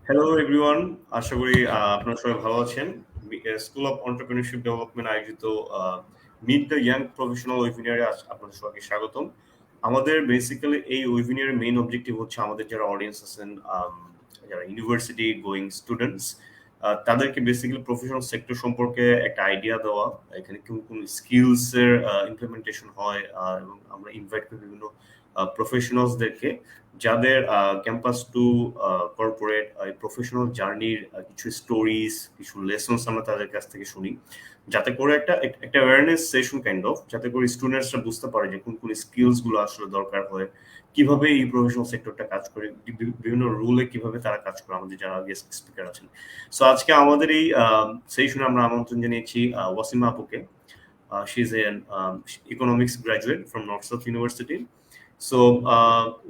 Hello everyone, আশা করি আপনারা সবাই ভালো আছেন। স্কুল অফ অন্টারপ্রেনিউরশিপ ডেভেলপমেন্ট আয়োজিত মিট দ্য ইয়াং প্রফেশনাল ওয়েবিনারে আপনাদের সবাইকে স্বাগতম। আমাদের বেসিক্যালি এই ওয়েবিনারের মেইন অবজেক্টিভ হচ্ছে আমাদের যারা অডিয়েন্স আছেন, যারা ইউনিভার্সিটি গোয়িং স্টুডেন্টস, তাদেরকে বেসিক্যালি প্রফেশনাল সেক্টর সম্পর্কে একটা আইডিয়া দেওয়া, এখানে কোন কোন স্কিলস এর ইমপ্লিমেন্টেশন হয়, এবং আমরা ইনভাইট করি বিভিন্ন প্রফেশনালসদেরকে যাদের ক্যাম্পাস টু কর্পোরেট প্রফেশনাল জার্নির কিছু স্টোরিজ, কিছু লেসনস আমরা তাদের কাছ থেকে শুনি, যাতে করে একটা অ্যাওয়ারনেস সেশন কাইন্ড অফ, যাতে করে স্টুডেন্টসরা বুঝতে পারে যে কোন কোন স্কিলস গুলো আসলে দরকার হয়, কিভাবে এই প্রফেশনাল সেক্টরটা কাজ করে, বিভিন্ন রুলে কিভাবে তারা কাজ করে, আমাদের যারা গেস্ট স্পিকার আছেন। সো আজকে আমাদের এই সেশনে আমরা আমন্ত্রণ জানিয়েছি ওয়াসিমা আপুকে। She is an economics graduate from north south university. So,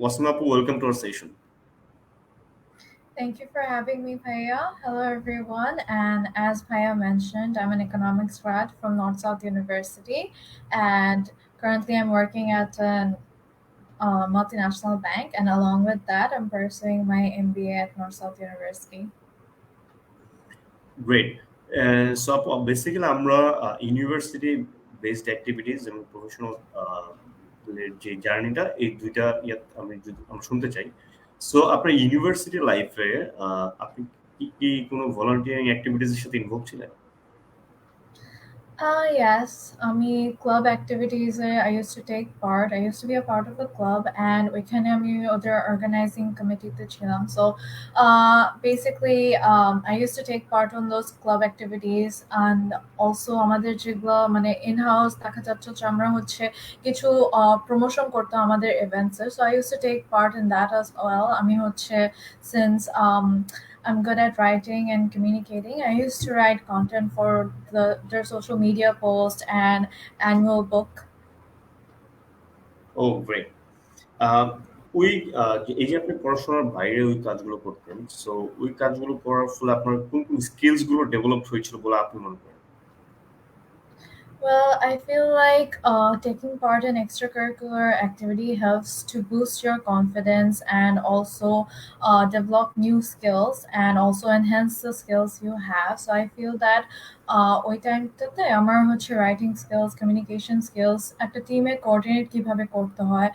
Wasima Apu, welcome to our session. Thank you for having me, Paya. Hello, everyone. And as Paya mentioned, I'm an economics grad from North South University, and currently I'm working at a multinational bank. And along with that, I'm pursuing my MBA at North South University. Great. So, Apu, basically আমরা university based activities এবং professional যে জার্নিটা, এই দুইটা আমরা শুনতে চাই। So আপনার ইউনিভার্সিটি লাইফে আপনি কি কোনো ভলান্টিয়ারিং অ্যাক্টিভিটিস এর সাথে ইনভলভ ছিলেন? Yes, club activities. I used to take part. I used to be a part of a club, and other organizing committee to chilam. So, basically, I used to take part on those club activities, and also আমাদের যেগুলো মানে in-house দেখা যাচ্ছে যে আমরা হচ্ছে কিছু promotion করতাম আমাদের events এর. So I used to take part in that as well. আমি হচ্ছে since I'm good at writing and communicating. I used to write content for their social media post and annual book. Oh great. ওই এই যে আপনি পড়াশোনার বাইরে ওই কাজগুলো করতেন, সো ওই কাজগুলো করার ফলে আপনার কোন কোন স্কিলস গুলো ডেভেলপ হয়েছিল বলে আপনি মনে করেন? Well, I feel like taking part in extracurricular activity helps to boost your confidence and also develop new skills and also enhance the skills you have. So I feel that ওই টাইমটাতে আমার হচ্ছে writing skills, communication skills, একটা টিমে coordinate কিভাবে করতে হয়,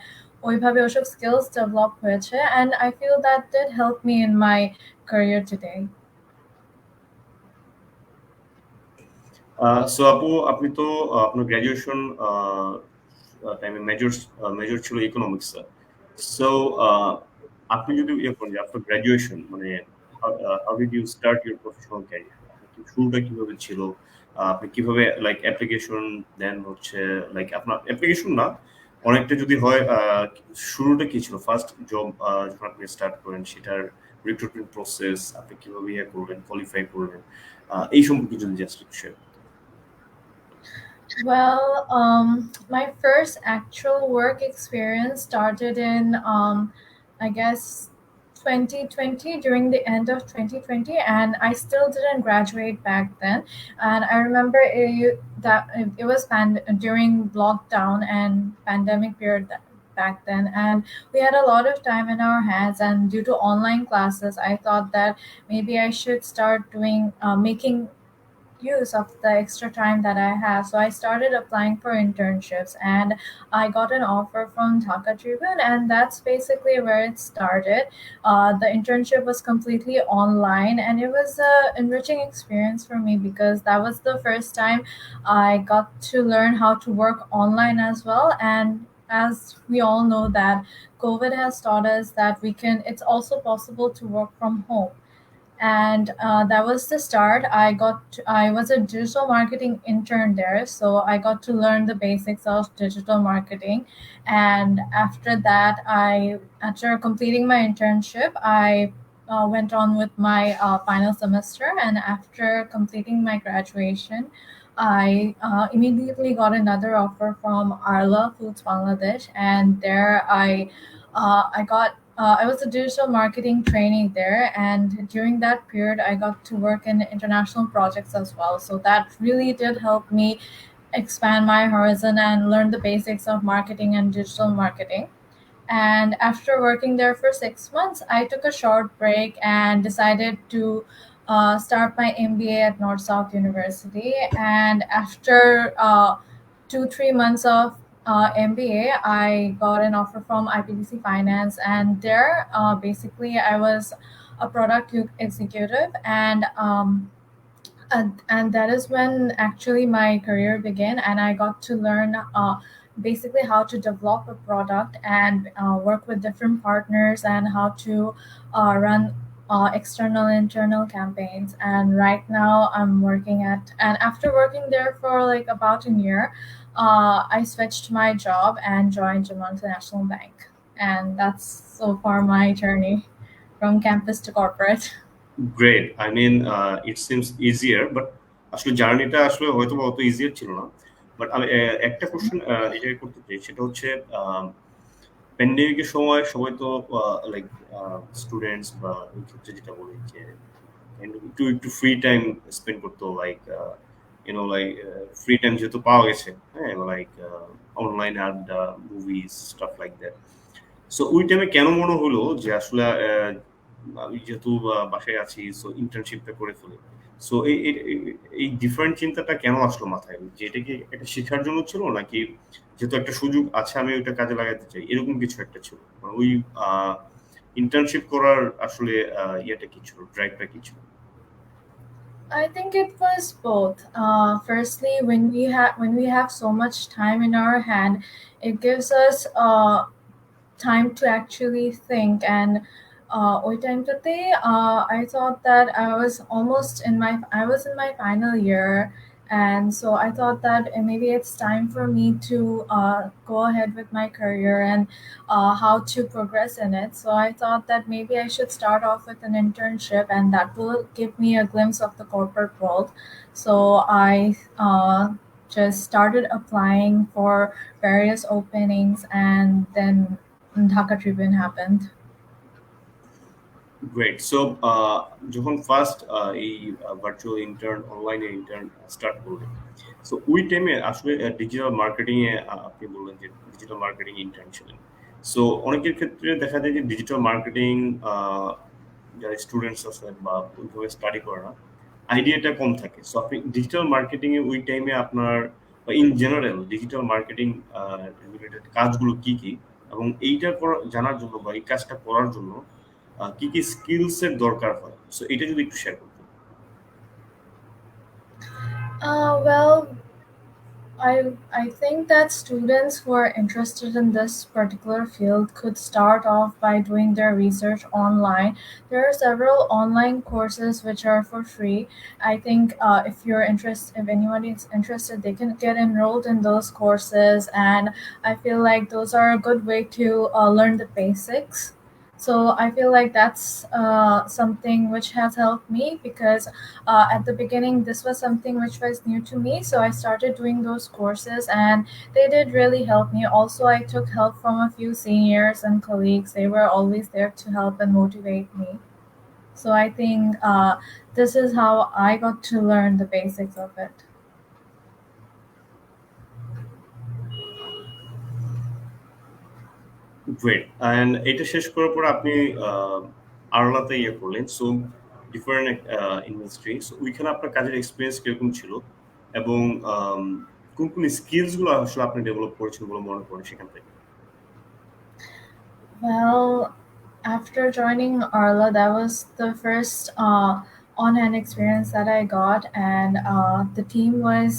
ওইভাবে ওসব স্কিলস ডেভেলপ হয়েছে, and I feel that did help me in my career today. So আপু, আপনি তো আপনার গ্র্যাজুয়েশন টাইমে মেজর ছিল ইকোনমিক্স। সো আপনি যদি ইয়ে করেন যে আপনার গ্র্যাজুয়েশন মানে how did you start your professional career, শুরুটা কিভাবে ছিল? আপনি কিভাবে লাইক অ্যাপ্লিকেশন দেন হচ্ছে, লাইক আপনার অ্যাপ্লিকেশন না, অনেকটা যদি হয় শুরুটা কি ছিল, ফার্স্ট জব যখন আপনি স্টার্ট করেন সেটার রিক্রুটমেন্ট প্রসেস, আপনি কিভাবে ইয়ে করবেন, কোয়ালিফাই করবেন, এই সম্পর্কে যদি জাস্ট একটু share. Well, my first actual work experience started in, I guess, 2020, during the end of 2020, and I still didn't graduate back then. And I remember that it was during lockdown and pandemic period back then, and we had a lot of time in our hands. And due to online classes, I thought that maybe I should start doing making use of the extra time that I have. So I started applying for internships, and I got an offer from Dhaka Tribune, and that's basically where it started. The internship was completely online, and it was a enriching experience for me because that was the first time I got to learn how to work online as well. And as we all know that COVID has taught us that it's also possible to work from home, and that was the start. I was a digital marketing intern there, so I got to learn the basics of digital marketing. And after that, after completing my internship, I went on with my final semester, and after completing my graduation, I immediately got another offer from Arla Foods Bangladesh, and there I was a digital marketing trainee there, and during that period, I got to work in international projects as well. So that really did help me expand my horizon and learn the basics of marketing and digital marketing. And after working there for 6 months, I took a short break and decided to start my MBA at North South University. And after 2 3 months of MBA, I got an offer from IPDC Finance, and there, basically, I was a product executive, and that is when actually my career began, and I got to learn basically how to develop a product and work with different partners and how to run external and internal campaigns. And right now I'm working at, and after working there for like about a year, I switched my job and joined Jahan International Bank. And that's so far my journey from campus to corporate. Great, I mean it seems easier, but আসলে জার্নিটা আসলে হয়তো বা অত easier ছিল না। But আমি একটা কোশ্চেন এটাকে করতে চাই, সেটা হচ্ছে প্যান্ডেমিকের সময় সবাই তো লাইক স্টুডেন্টস বা ওই ক্ষেত্রে যেটা বলি যে একটু একটু ফ্রি টাইম স্পেন্ড করতো, লাইক লাইক ফ্রি টাইম যেহেতু পাওয়া গেছে, হ্যাঁ, লাইক অনলাইন আড্ডা, movies, staff like that. So ওই টাইমে কেন মনে হলো যে আসলে আমি যেহেতু বাসায় আছি, সো ইন্টার্নশিপটা করে ফেলি। সো এই ডিফারেন্ট চিন্তাটা কেন আসলো মাথায়, যে এটা কি একটা শেখার জন্য ছিল, নাকি যেহেতু একটা সুযোগ আছে আমি ওইটা কাজে লাগাতে চাই, এরকম কিছু একটা ছিল? মানে ওই ইন্টার্নশিপ করার আসলে ইয়েটা কি ছিল, ড্রাইভটা কি ছিল? I think it was both. Firstly, when we have so much time in our hand, it gives us time to actually think. And ওই টাইমটাতে I thought that I was in my final year, and so I thought that maybe it's time for me to go ahead with my career and how to progress in it. So I thought that maybe I should start off with an internship, and that will give me a glimpse of the corporate world. So I just started applying for various openings, and then Dhaka Tribune happened. Great. So যখন first এই virtual intern, অনলাইনে intern start করলেন, so ওই টাইমে আসলে digital marketing এ আপনি বললেন যে ডিজিটাল মার্কেটিং ইন্টার্ন ছিলেন। সো অনেকের ক্ষেত্রে দেখা যায় যে ডিজিটাল মার্কেটিং যারা স্টুডেন্টস আছেন বা ওইভাবে স্টাডি করে না, আইডিয়াটা কম থাকে। সো আপনি ডিজিটাল মার্কেটিং এ ওই টাইমে আপনার বা in general digital marketing related কাজগুলো কি কি, এবং এইটা জানার জন্য বা এই কাজটা করার জন্য কি কি স্কিলস এর দরকার হয়, সো এটা যদি একটু শেয়ার করতেন। Well, I think that students who are interested in this particular field could start off by doing their research online. There are several online courses which are for free. I think if anyone is interested, they can get enrolled in those courses, and I feel like those are a good way to learn the basics. So I feel like that's something which has helped me, because at the beginning this was something which was new to me, so I started doing those courses, and they did really help me. Also, I took help from a few seniors and colleagues. They were always there to help and motivate me. So I think this is how I got to learn the basics of it. Great. And এটা শেষ করার পর আপনি আরলাতে ইয়ে করলেন, so different industry. So ওইখানে আপনার কাজের এক্সপিরিয়েন্স কিরকম ছিল, এবং কোন কোন স্কিলস গুলো আসলে আপনি ডেভেলপ করেছেন বলে মনে করেন সেখান থেকে? Well, after joining Arla, that was the first on-hand experience that I got, and the team was.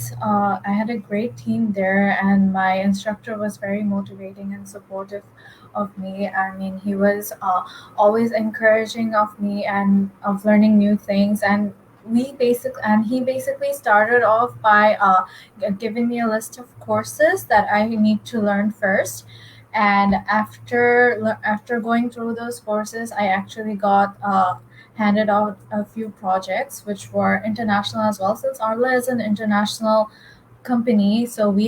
I had a great team there, and my instructor was very motivating and supportive of me. I mean, he was always encouraging of me and of learning new things, and he basically started off by giving me a list of courses that I need to learn first. And after going through those courses, I actually got handed out a few projects which were international as well, since Arla is an international company. So we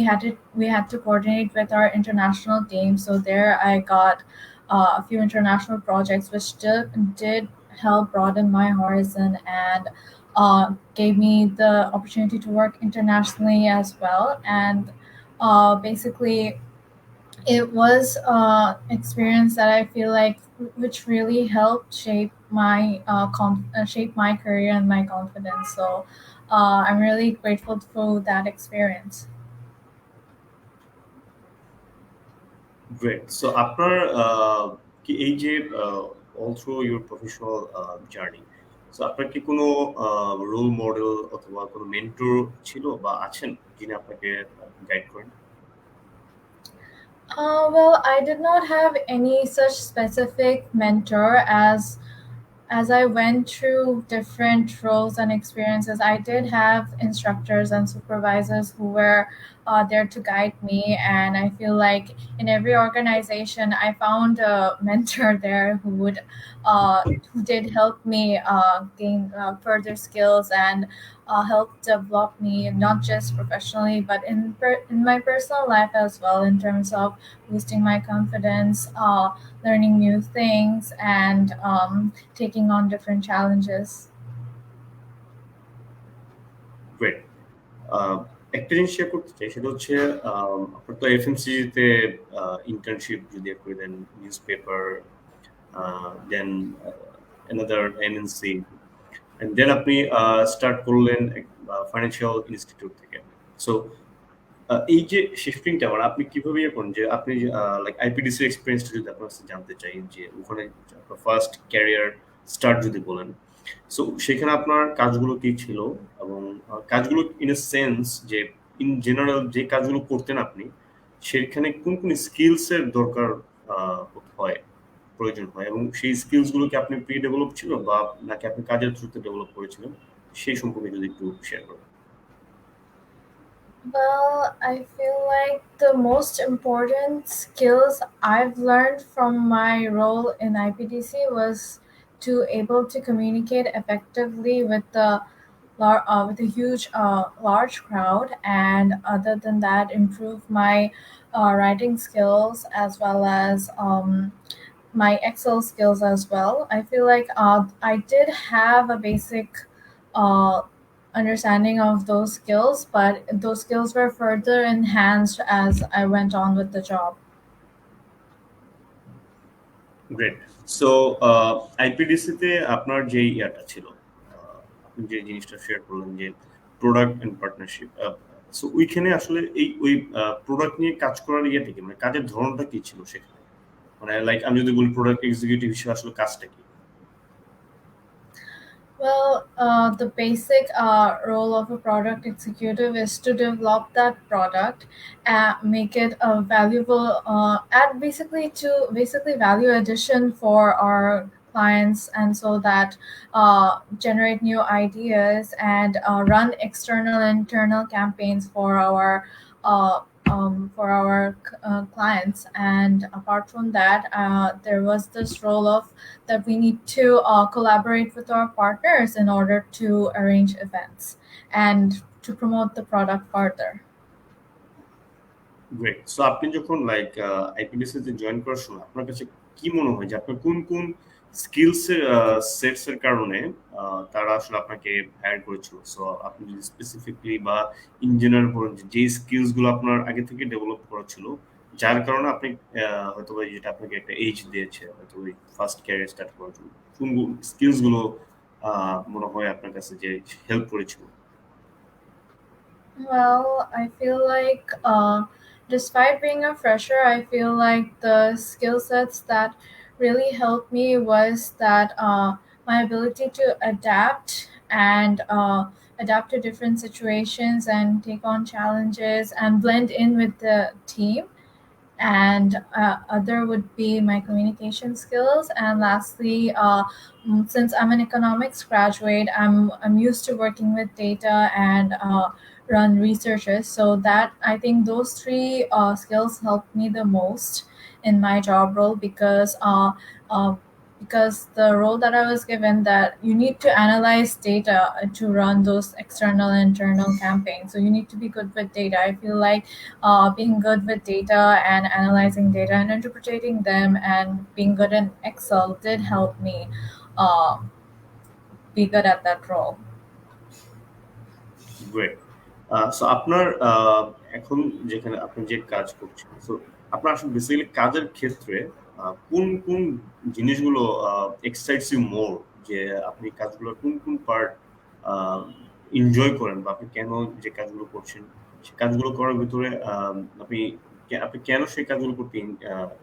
had to coordinate with our international team. So there I got a few international projects which did help broaden my horizon, and gave me the opportunity to work internationally as well. And basically, it was experience that I feel like which really helped shape my career and my confidence. So I'm really grateful for that experience. Great. So আপনার কি এই যে all through your professional journey, so আপনার কি কোনো role model অথবা কোনো mentor ছিল বা আছেন যিনি আপনাকে গাইড করেন? Well, I did not have any such specific mentor as I went through different roles and experiences. I did have instructors and supervisors who were there to guide me, and I feel like in every organization, I found a mentor there uh, who did help me gain further skills and help develop me not just professionally but in my personal life as well in terms of boosting my confidence, learning new things, and taking on different challenges. Great. একটা জিনিস share করতে চাই, সেটা হচ্ছে আপনার তো এফএমসিজিতে internship যদি করে দেন, newspaper, then another MNC, and then আপনি স্টার্ট করলেন ফাইন্যান্সিয়াল ইনস্টিটিউট থেকে। সো এই যে শিফটিংটা মানে আপনি কিভাবে ইয়ে করেন যে আপনি লাইক আইপিডিসি এক্সপেরিয়েন্সটা যদি আপনার কাছে জানতে চাই, যে ওখানে আপনার ফার্স্ট ক্যারিয়ার স্টার্ট যদি বলেন, সো সেখানে আপনার কাজগুলো কি ছিল, এবং কাজগুলো ইন এ সেন্স যে ইন জেনারেল যে কাজগুলো করতেন আপনি, সেখানে কোন কোন স্কিলস এর দরকার হয়, প্রয়োজন হয়, এবং সেই স্কিলস গুলো কি আপনি প্রি ডেভেলপ ছিল বা নাকি আপনি কাজের থ্রুতে ডেভেলপ করেছিলেন, সেই সম্পর্কে যদি একটু শেয়ার করেন। Well, I feel like the most important skills I've learned from my role in IPDC was to able to communicate effectively with with a huge large crowd, and other than that improve my writing skills as well as my Excel skills as well. I feel like I did have a basic uh, understanding of those skills, but those skills were further enhanced as I went on with the job. Great. So IPDC তে আপনার যে ইয়াটা ছিল, আপনি যে জিনিসটা share করলেন যে প্রোডাক্ট এন্ড পার্টনারশিপ, সো ওইখানে আসলে এই ওই প্রোডাক্ট নিয়ে কাজ করার ইয়েটা কি, মানে কাজের ধরনটা কি ছিল সেখানে, মানে লাইক আমি যদি বলি প্রোডাক্ট এক্সিকিউটিভ হিসেবে আসলে কাজটা কি? Well, the basic role of a product executive is to develop that product and make it a valuable, add basically value addition for our clients, and so that generate new ideas and run external and internal campaigns uh, for our clients. And apart from that, there was this role of that we need to collaborate with our partners in order to arrange events and to promote the product further. Great. So আপনি যখন like IPDC তে join করার সময় আপনার কাছে কি মনে হয় যে আপনার কোন কোন স্কিলস এর সেটস এর কারণে তারা আসলে আপনাকে হায়ার করেছিল? সো আপনি যদি স্পেসিফিকলি বা ইন জেনারেল বলেন যে যে স্কিলস গুলো আপনার আগে থেকে ডেভেলপ করা ছিল, যার কারণে আপনি হয়তো বা যেটা আপনাকে একটা এজ দিয়েছে হয়তো ওই ফার্স্ট ক্যারিয়ার স্টার্ট করার জন্য, কোন স্কিলস গুলো মনে হয় আপনার কাছে যে হেল্প করেছিল? Well, I feel like despite being a fresher, I feel like the skill sets that really helped me was that my ability to adapt and adapt to different situations and take on challenges and blend in with the team, and other would be my communication skills. And lastly, since I'm an economics graduate, I'm used to working with data and run researches, so that I think those three skills helped me the most in my job role, uh, because the role that I was given, that you need to analyze data to run those external and internal campaigns, so you need to be good with data. I feel like being good with data and analyzing data and interpreting them and being good in Excel did help me uh, be good at that role. Great. So আপনার এখন যেখানে আপনি যে কাজ করছেন, so আপনার আসলে basically কাজের ক্ষেত্রে কোন কোন জিনিসগুলো এক্সাইটস ইউ মোর, যে আপনি কাজগুলোর কোন কোন পার্ট এনজয় করেন, বা আপনি কেন যে কাজগুলো করছেন সে কাজগুলো করার ভিতরে আপনি আপনি কেন সেই কাজগুলো করতে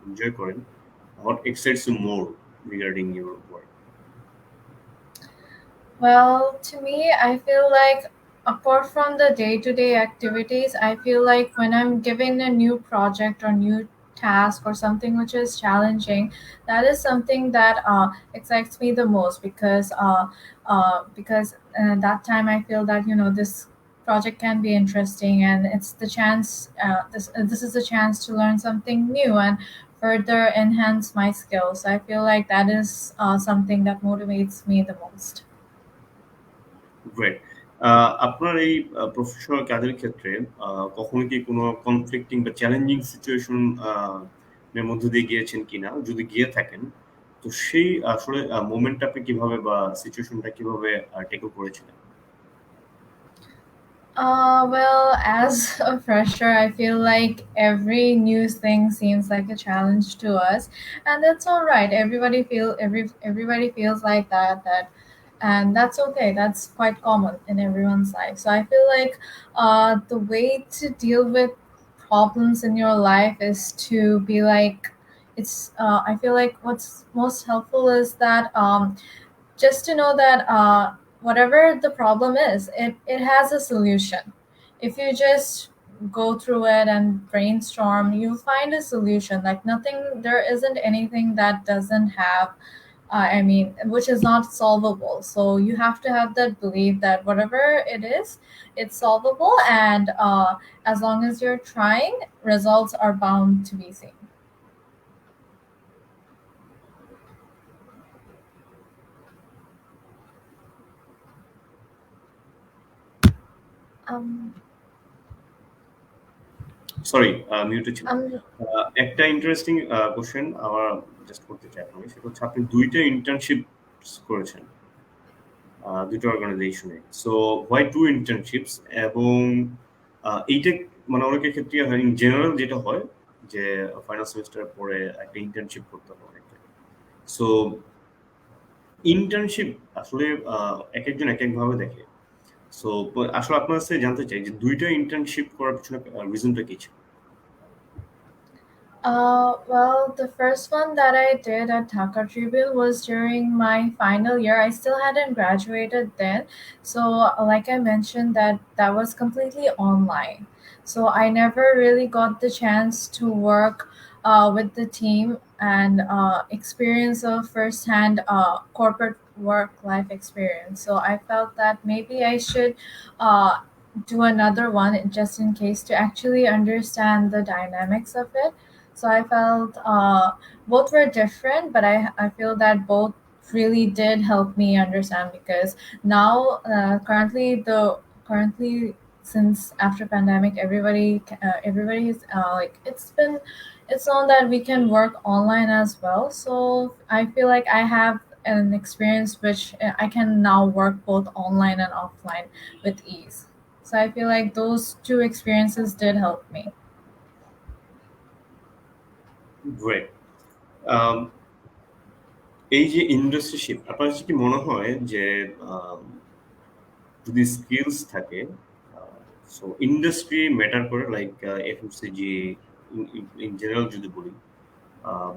এনজয় করেন? What excites you more regarding your work? Well, to me, I feel like apart from the day-to-day activities, I feel like when I'm given a new project or new task or something which is challenging, that is something that excites me the most because that time I feel that this project can be interesting and it's the chance. This is a chance to learn something new and further enhance my skills. So I feel like that is something that motivates me the most. Great. আপনার এই professional কাজের ক্ষেত্রে কখনো কি কোনো conflicting বা challenging situation এর মধ্য দিয়ে গিয়েছেন কিনা? যদি গিয়ে থাকেন, তো সেই আসলে মোমেন্টটা আপনি কিভাবে বা সিচুয়েশনটা কিভাবে ট্যাকল করেছিলেন? Well, as a fresher, I feel like every new thing seems like a challenge to us, and that's all right. Everybody feels like that, and that's okay. That's quite common in everyone's life. So I feel like the way to deal with problems in your life is to be like it's. I feel like what's most helpful is that just to know that whatever the problem is, it has a solution. If you just go through it and brainstorm, you find a solution. Like nothing, there isn't anything that doesn't have, I mean, which is not solvable. So you have to have that belief that whatever it is, it's solvable. And as long as you're trying, results are bound to be seen. Um, sorry, মিউটে ছিলাম। um, একটা interesting question আমার just করতে চাই আপনাকে, সেটা হচ্ছে আপনি ২ টা ইন্টার্নশিপ করেছেন ২ টা অর্গানাইজেশনে। So why 2 ইন্টার্নশিপস? এবং এইটা মানে অনেকের ক্ষেত্রে হয় ইন জেনারেল যেটা হয় যে ফাইনাল সেমেস্টারের পরে একটা ইন্টার্নশিপ করতে হয় অনেকটা। সো ইন্টার্নশিপ আসলে একেকজন একেকভাবে দেখে। সো আসলে আপনার কাছে জানতে চাই যে ২ টা ইন্টার্নশিপ করার পেছনে রিজনটা কি ছিল? Well, the first one that I did at Dhaka Tribune was during my final year. I still hadn't graduated then. So, like I mentioned, that was completely online. So, I never really got the chance to work with the team and experience a firsthand corporate work life experience. So, I felt that maybe I should uh, do another one just in case to actually understand the dynamics of it. So I felt both were different, but I feel that both really did help me understand because now currently since after pandemic everybody is like it's known that we can work online as well. So I feel like I have an experience which I can now work both online and offline with ease. So I feel like those two experiences did help me. Great. এই যে ইন্ডাস্ট্রিশিপ, আপনার কাছে কি মনে হয় যে আম যদি skills থাকে, সো ইন্ডাস্ট্রি ম্যাটার করে? লাইক এফএমসিজি ইন জেনারেল যদি বলি,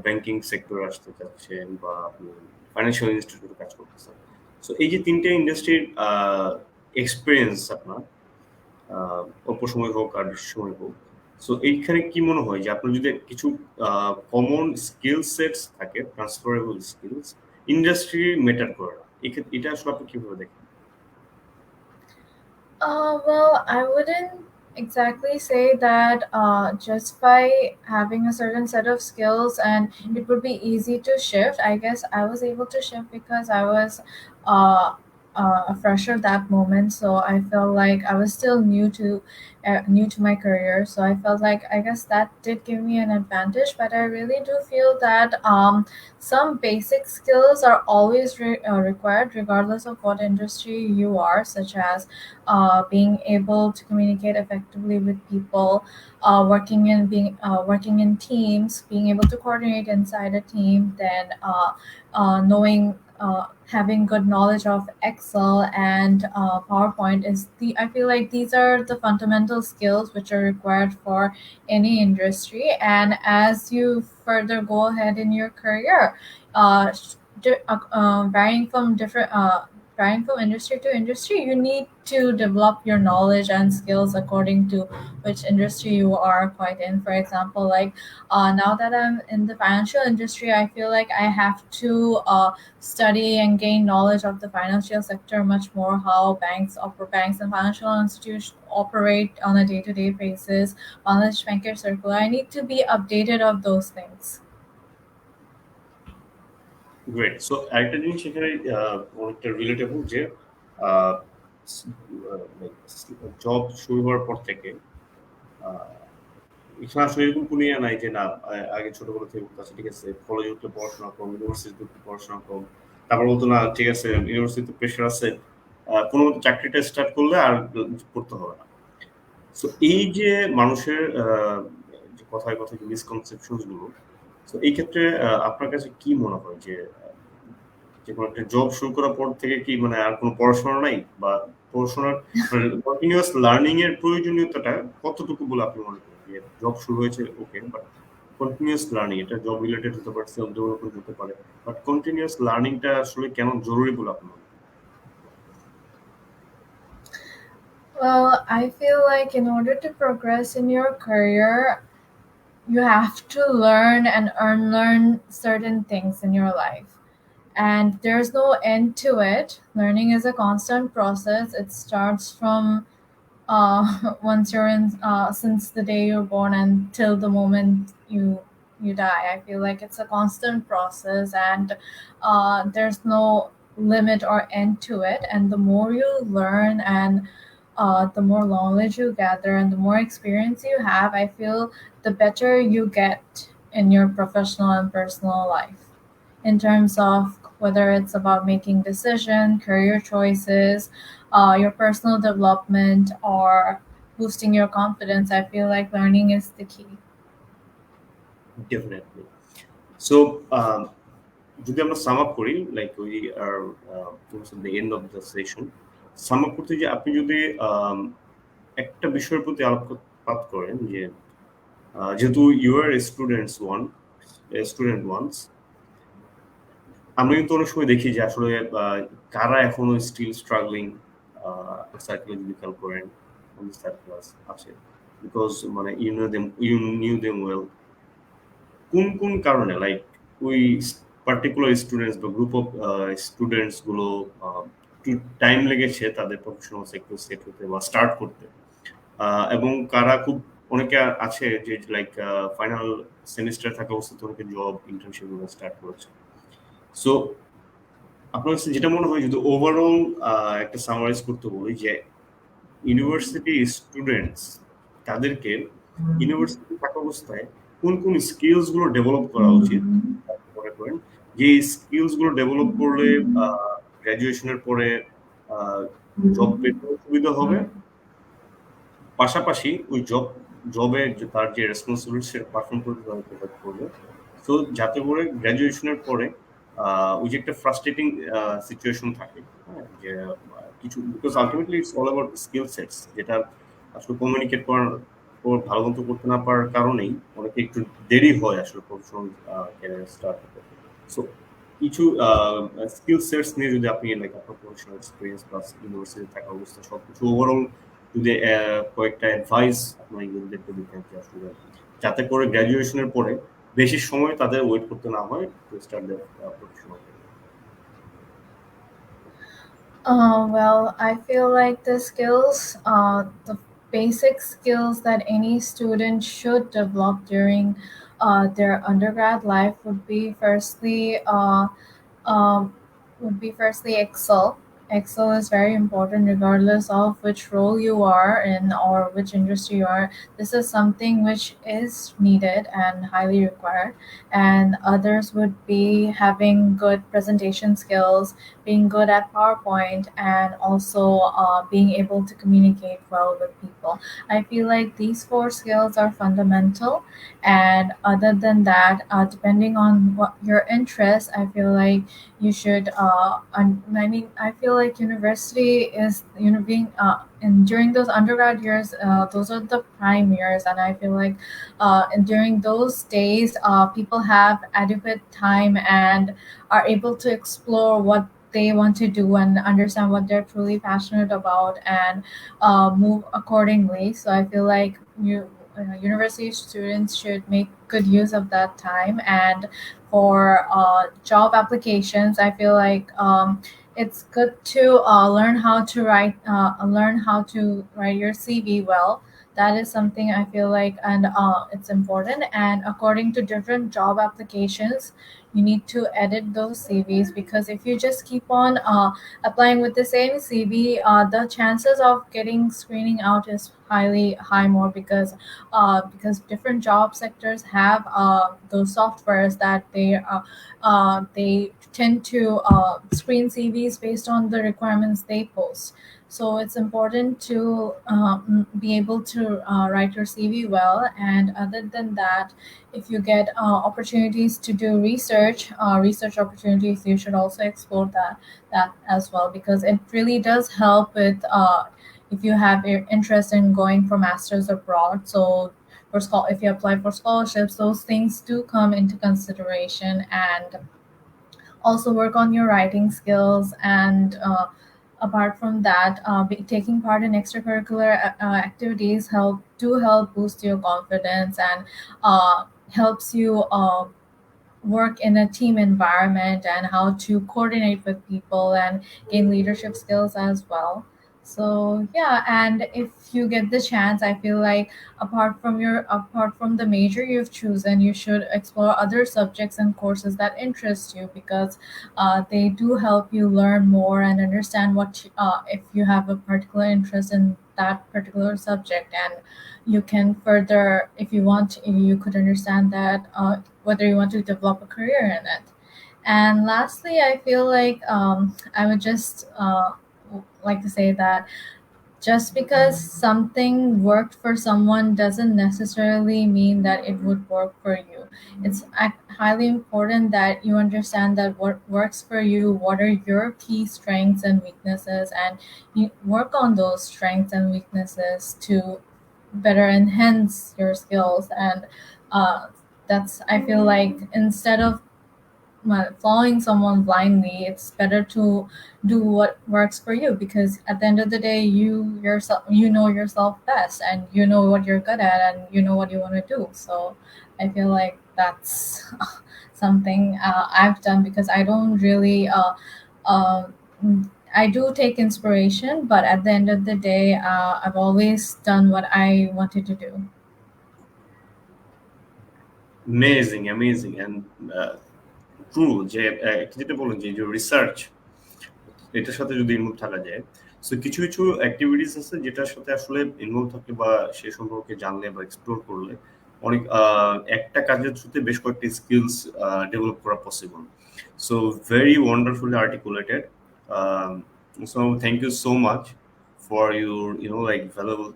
ব্যাংকিং সেক্টরে আসতে চাচ্ছেন বা আপনি ফাইন্যান্সিয়াল ইনস্টিটিউটে কাজ করতেছেন। সো এই যে ৩ টা ইন্ডাস্ট্রির এক্সপেরিয়েন্স আপনার, অল্প সময় হোক আর বেশি সময় হোক। সো এইখানে কি মনে হয় যে আপনার যদি কিছু কমন স্কিল সেটস থাকে, ট্রান্সফারেবল স্কিলস, ইন্ডাস্ট্রি ম্যাটার করে না। এটা আসলে আপনি কিভাবে দেখেন? Well, I wouldn't exactly say that just by having a certain set of skills and it would be easy to shift. I guess I was able to shift because I was uh, a fresher that moment, so I felt like I was still new to my career. So I felt like I guess that did give me an advantage. But I really do feel that some basic skills are always required, regardless of what industry you are, such as being able to communicate effectively with people, working in teams, being able to coordinate inside a team, then knowing having good knowledge of Excel and PowerPoint is the I feel like these are the fundamental skills which are required for any industry. And as you further go ahead in your career, uh, varying from industry to industry, you need to develop your knowledge and skills according to which industry you are quite in. For example, like now that I'm in the financial industry, I feel like I have to study and gain knowledge of the financial sector much more, how banks and financial institutions operate on a day-to-day basis. Bangladesh Banker Circular, I need to be updated of those things. Great. So আরেকটা জিনিস এখানে অনেকটা relatable যে job শুরু হওয়ার পর থেকে আহ, এখানে আসলে এরকম কোনো ইয়ে নাই যে না আগে ছোটবেলা থেকে বলতো আচ্ছা ঠিক আছে কলেজে উঠলে পড়াশোনা কম, ইউনিভার্সিটিতে উঠলে পড়াশোনা কম, তারপর বলতো না ঠিক আছে ইউনিভার্সিটিতে প্রেশার আছে, কোনো মতো চাকরিটা স্টার্ট করলে আর পড়তে হবে না। সো এই যে মানুষের যে কথায় কথায় যে মিসকনসেপশন গুলো, তো এই ক্ষেত্রে আপনার কাছে কি মনে হয় যে যে কোনো একটা জব শুরু করার পর থেকে কি মানে আর কোনো পড়াশোনা নাই, বা পড়াশোনার মানে কন্টিনিউয়াস লার্নিং এর প্রয়োজনীয়তাটা কতটুকু বলে আপনি মনে করেন? যে জব শুরু হয়েছে ওকে, বাট কন্টিনিউয়াস লার্নিং, এটা জব রিলেটেড হতে পারে, সেলফ ডেভেলপমেন্ট হতে পারে, বাট কন্টিনিউয়াস লার্নিংটা আসলে কেন জরুরি বলে আপনি মনে করেন? Well, I feel like in order to progress in your career, you have to learn and unlearn certain things in your life. And there's no end to it. Learning is a constant process. It starts from once you're in since the day you're born until the moment you die. I feel like it's a constant process, and there's no limit or end to it. And the more you learn and the more knowledge you gather and the more experience you have, I feel the better you get in your professional and personal life, in terms of whether it's about making decision, career choices, your personal development, or boosting your confidence. I feel like learning is the key. Definitely. So যদি আমরা sum up করি, like we are the end of the session, sum up করতে যে আপনি যদি একটা বিষয়ের প্রতি আলোকপাত করেন যে যেহেতু ইউ আর স্টুডেন্ট ওয়ান্স, আমরা কিন্তু অনেক সময় দেখি যে আসলে কারা এখনো স্টিল স্ট্রাগলিং, সার্কেলে যদি খেয়াল করেন ক্লাস আছে, বিকজ মানে ইউ নিউ দেম ওয়েল, কোন কোন কারণে লাইক ওই পার্টিকুলার স্টুডেন্টস বা গ্রুপ অফ স্টুডেন্টস গুলো একটু টাইম লেগেছে তাদের প্রফেশনাল সেক্টর সেট হতে বা স্টার্ট করতে, এবং কারা খুব অনেকে আছে যে লাইক ফাইনাল সেমিস্টার থাকা অবস্থাতে অনেকে জব ইন্টার্নশিপ স্টার্ট করেছে। সো আপনার কাছে যেটা মনে হয় যদি ওভারঅল একটা সামারাইজ করতে বলি যে ইউনিভার্সিটি স্টুডেন্টস তাদেরকে ইউনিভার্সিটি থাকা অবস্থায় কোন কোন স্কিলস গুলো ডেভেলপ করা উচিত মনে করেন, যে স্কিলস গুলো ডেভেলপ করলে গ্রাজুয়েশনের পরে জব পেতে সুবিধা হবে, পাশাপাশি ওই জবে তার যে রেসপন্সিবিলিটি সেটা পারফর্ম করতে তারা প্রোভাইড করবে। তো যাতে করে গ্রাজুয়েশনের পরে ওই যে একটা ফ্রাস্ট্রেটিং সিচুয়েশন থাকে, হ্যাঁ, যে কিছু because ultimately it's all about skill sets, যেটা আসলে কমিউনিকেট করার পর ভালো মতো করতে না পারার কারণেই অনেকে একটু দেরি হয় আসলে প্রফেশনাল ক্যারিয়ার স্টার্ট হতে। সো কিছু স্কিল সেটস নিয়ে যদি আপনি লাইক আপনার প্রফেশনাল এক্সপিরিয়েন্স প্লাস ইউনিভার্সিটি থাকা অবস্থা সবকিছু ওভারঅল যদি কয়েকটা অ্যাডভাইস আপনার ইউনিটদেরকে দিতেন যে আসলে যাতে করে গ্র্যাজুয়েশনের পরে বেশি সময় তাদের ওয়েট করতে না হয় to start there professional career. Well, I feel like the basic skills that any student should develop during their undergrad life would be firstly Excel. Excel is very important regardless of which role you are in or which industry you are. This is something which is needed and highly required. And others would be having good presentation skills, being good at PowerPoint, and also being able to communicate well with people. I feel like these four skills are fundamental. And other than that, depending on what your interests, I feel like you should I mean, I feel like university is, being and during those undergrad years, those are the prime years, and I feel like and during those days, people have adequate time and are able to explore what they want to do and understand what they're truly passionate about, and move accordingly. So I feel like university students should make good use of that time. And for job applications, I feel like it's good to learn how to write your CV well. That is something I feel like, and it's important. And according to different job applications, you need to edit those CVs, because if you just keep on applying with the same CV, the chances of getting screening out is highly high more, because different job sectors have those softwares that they tend to screen CVs based on the requirements they post. So it's important to be able to write your CV well. And other than that, if you get opportunities to do research opportunities, you should also explore that as well, because it really does help with if you have your interest in going for masters abroad. So if you apply for scholarships, those things do come into consideration. And also work on your writing skills. And apart from that, taking part in extracurricular activities help boost your confidence, and helps you work in a team environment, and how to coordinate with people and gain leadership skills as well. So yeah, and if you get the chance, I feel like apart from the major you've chosen, you should explore other subjects and courses that interest you, because they do help you learn more and understand if you have a particular interest in that particular subject. And you can further, if you want, you could understand that whether you want to develop a career in it. And lastly, I feel like I would just like to say that just because something worked for someone doesn't necessarily mean that it would work for you. It's highly important that you understand that what works for you, what are your key strengths and weaknesses, and you work on those strengths and weaknesses to better enhance your skills. And uh, that's, I feel like, instead of following someone blindly, it's better to do what works for you, because at the end of the day, you know yourself best, and you know what you're good at, and you know what you want to do. So I feel like that's something I've done, because I don't really uh, I do take inspiration, but at the end of the day, I've always done what I wanted to do. Amazing, amazing, and true যে যেটা বললেন যে research এটার সাথে যদি involve থাকা যায়, so কিছু কিছু অ্যাক্টিভিটিস আছে যেটার সাথে আসলে ইনভলভ থাকলে বা সে সম্পর্কে জানলে বা এক্সপ্লোর করলে অনেক একটা কাজের থ্রুতে বেশ কয়েকটি স্কিলস ডেভেলপ করা possible. So very wonderfully articulated. So thank you so much for your like valuable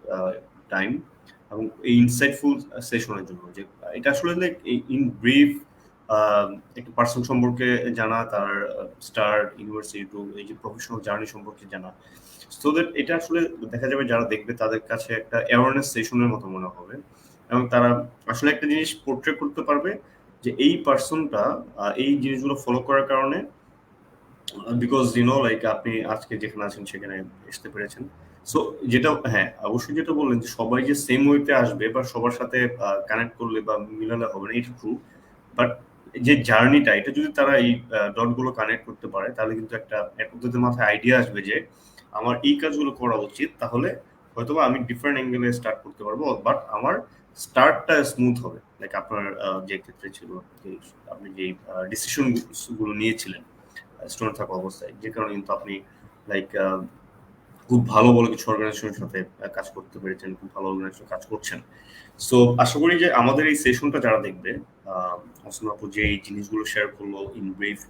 time এবং এই ইনসাইটফুল সেশনের জন্য। যে এটা আসলে লাইক ইন ব্রিফ একটা পার্সন সম্পর্কে জানা, তার স্টার্ট, ইউনিভার্সিটি টু এই যে প্রফেশনাল জার্নি সম্পর্কে জানা, সো দ্যাট এটা আসলে দেখা যাবে যারা দেখবে তাদের কাছে একটা অ্যাওয়ারনেস সেশনের মতো মনে হবে, এবং তারা আসলে একটা জিনিস পোর্ট্রে করতে পারবে যে এই পার্সনটা এই জিনিসগুলো ফলো করার কারণে, বিকজ লাইক আপনি আজকে যেখানে আছেন সেখানে আসতে পেরেছেন। সো যেটা, হ্যাঁ অবশ্যই যেটা বললেন যে সবাই যে সেম ওয়েতে আসবে বা সবার সাথে কানেক্ট করলে বা মিলালে হবে না, এটা ট্রু। বাট যে জার্নিটা, এটা যদি তারা এই ডট গুলো কানেক্ট করতে পারে, তাহলে কিন্তু একটা ওদের মাথায় আইডিয়া আসবে যে আমার এই কাজগুলো করা উচিত, তাহলে হয়তোবা আমি ডিফারেন্ট অ্যাঙ্গেলে স্টার্ট করতে পারবো, বাট আমার স্টার্টটা স্মুথ হবে। লাইক আপনার যে ক্ষেত্রে ছিল, যে আপনি যে ডিসিশন গুলো নিয়েছিলেন স্টুডেন্ট থাকা অবস্থায়, যে কারণে কিন্তু আপনি লাইক খুব ভালো বলে কিছু অর্গানাইজেশনের সাথে কাজ করতে পেরেছেন, খুব ভালো অর্গানাইজেশন কাজ করছেন। সো আশা করি যে আমাদের এই সেশনটা যারা দেখবে, অসীম আপু যে এই জিনিসগুলো শেয়ার করলো ইন ব্রিফ,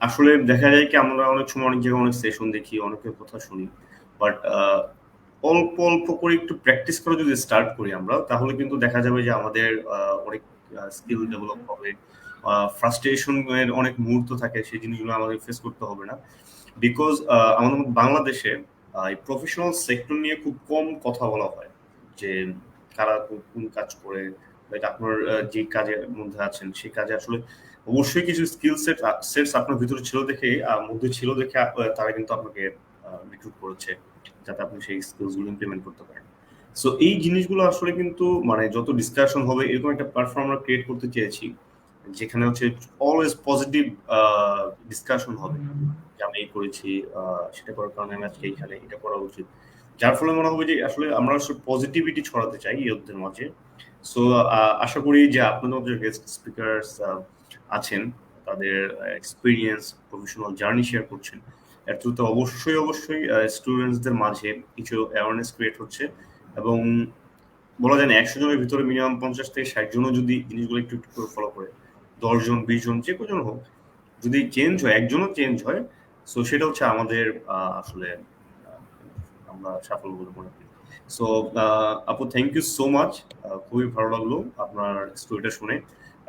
আসলে দেখা যায় কি আমরা অনেক সময় অনেক জায়গায় অনেক সেশন দেখি, অনেকের কথা শুনি, বাট অল্প অল্প করে একটু প্র্যাকটিস করে যদি স্টার্ট করি আমরা, তাহলে কিন্তু দেখা যাবে যে আমাদের অনেক স্কিল ডেভেলপ হবে। ফ্রাস্ট্রেশন এর অনেক মুহূর্ত থাকে, সেই জিনিসগুলো আমাদের ফেস করতে হবে না। বিকজ আমাদের বাংলাদেশে এই প্রফেশনাল সেক্টর নিয়ে খুব কম কথা বলা হয়, যে কারা কোন কাজ করে, লাইক আপনার যে কাজের মধ্যে আছেন সেই কাজে আসলে অবশ্যই কিছু স্কিল সেটস আপনার ভিতরে ছিল দেখে, মধ্যে ছিল দেখে তারা কিন্তু আপনাকে রিক্রুট করেছে, যাতে আপনি সেই স্কিলস গুলো ইমপ্লিমেন্ট করতে পারেন। সো এই জিনিসগুলো আসলে কিন্তু মানে যত ডিসকাশন হবে, এরকম একটা প্ল্যাটফর্ম আমরা ক্রিয়েট করতে চেয়েছি, যেখানে হচ্ছে অলওয়েজ পজিটিভ ডিসকাশন হবে, যে আমি এই করেছি, সেটা করার কারণে আমি আজকে এইখানে, এটা করা উচিত। যার ফলে মনে হবে যে আসলে আমরা আসলে পজিটিভিটি ছড়াতে চাই ইয়ুথদের মাঝে। সো আশা করি যে আপনাদের মধ্যে গেস্ট স্পিকার্স আছেন, তাদের এক্সপিরিয়েন্স, প্রফেশনাল জার্নি শেয়ার করছেন, এর থ্রুতে অবশ্যই অবশ্যই স্টুডেন্টসদের মাঝে কিছু অ্যাওয়ারনেস ক্রিয়েট হচ্ছে। এবং বলা যায় না, 100 জনের ভিতরে মিনিমাম 50 থেকে 60 জনও যদি জিনিসগুলো একটু একটু করে ফলো করে, 10 জন 20 জন যে কজন হোক, যদি চেঞ্জ হয়, একজনও চেঞ্জ হয়, সো সেটা হচ্ছে আমাদের আসলে আমরা সাফল্য বলে মনে করি। সো আপু, থ্যাংক ইউ সো মাচ, খুবই ভালো লাগলো আপনার স্টোরিটা শুনে,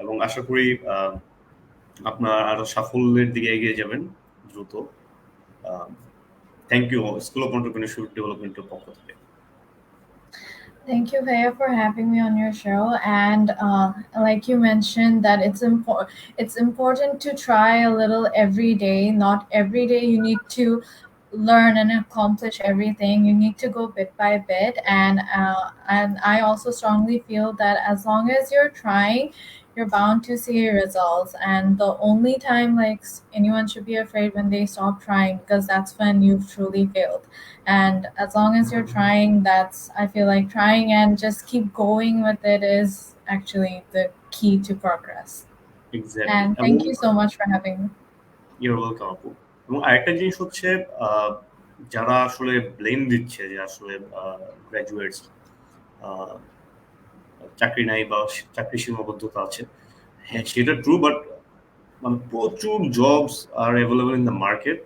এবং আশা করি আপনার আরো সাফল্যের দিকে এগিয়ে যাবেন দ্রুত। Thank you school of entrepreneurship ডেভেলপমেন্টের পক্ষ থেকে। Thank you, Bhaiya, for having me on your show. And like you mentioned, that it's important to try a little every day. Not every day you need to learn and accomplish everything. You need to go bit by bit. And I also strongly feel that as long as you're trying, you're bound to see results. And the only time anyone should be afraid when they stop trying, because that's when you've truly failed. And as long as you're trying, that's, I feel like trying and just keep going with it is actually the key to progress. Exactly. And এবং thank you so much for having me. Your welcome আপু। এবং আরেকটা জিনিস হচ্ছে, যারা আসলে blame দিচ্ছে যে আসলে গ্রাজুয়েটস চাকরি নাই বা চাকরি সীমাবদ্ধতা আছে, হ্যাঁ সেটা ট্রু, বাট মানে প্রচুর jobs R available in the market,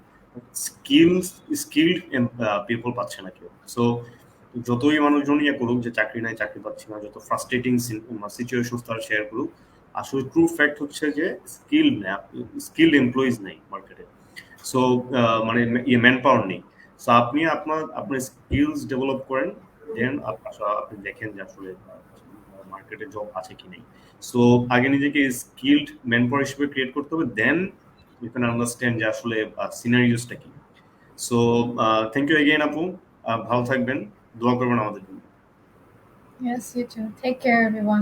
skilled people পাচ্ছে না কেউ। সো যতই মানুষজন ইয়ে করুক যে চাকরি নাই, চাকরি পাচ্ছি না, যত ফ্রাস্ট্রেটিং সিচুয়েশন তারা শেয়ার করুক, আসলে ট্রু ফ্যাক্ট হচ্ছে যে স্কিলড এমপ্লয়িজ নেই মার্কেটে। সো মানে ম্যান পাওয়ার নেই। সো আপনি আপনার স্কিলস ডেভেলপ করেন, দেন আপনি দেখেন যে আসলে মার্কেটে জব আছে কি নেই। সো আগে নিজেকে স্কিলড ম্যান পাওয়ার হিসেবে ক্রিয়েট করতে হবে, দেন ইউ ক্যান আন্ডারস্ট্যান্ড যে আসলে সিনারিওসটা কি। সো থ্যাংক ইউ এগেইন আপু, ভালো থাকবেন, দোয়া করবেন আমাদের জন্য। Yes, you too. Take care, everyone.